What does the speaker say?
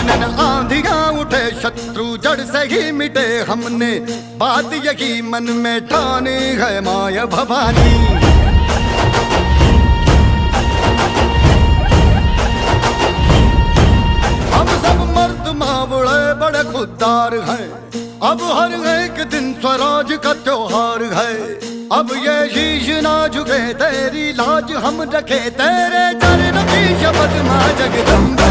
कानन आंधियां उठे, शत्रु जड़ से ही मिटे, हमने बात यही मन में ठानी है माया भवानी। हम सब मर्द मावड़े बड़े खुददार हैं, अब हर एक दिन स्वराज का त्योहार है। अब ये शीश ना झुके, तेरी लाज हम रखे, तेरे चरण की शपथ मां जगदम्बा।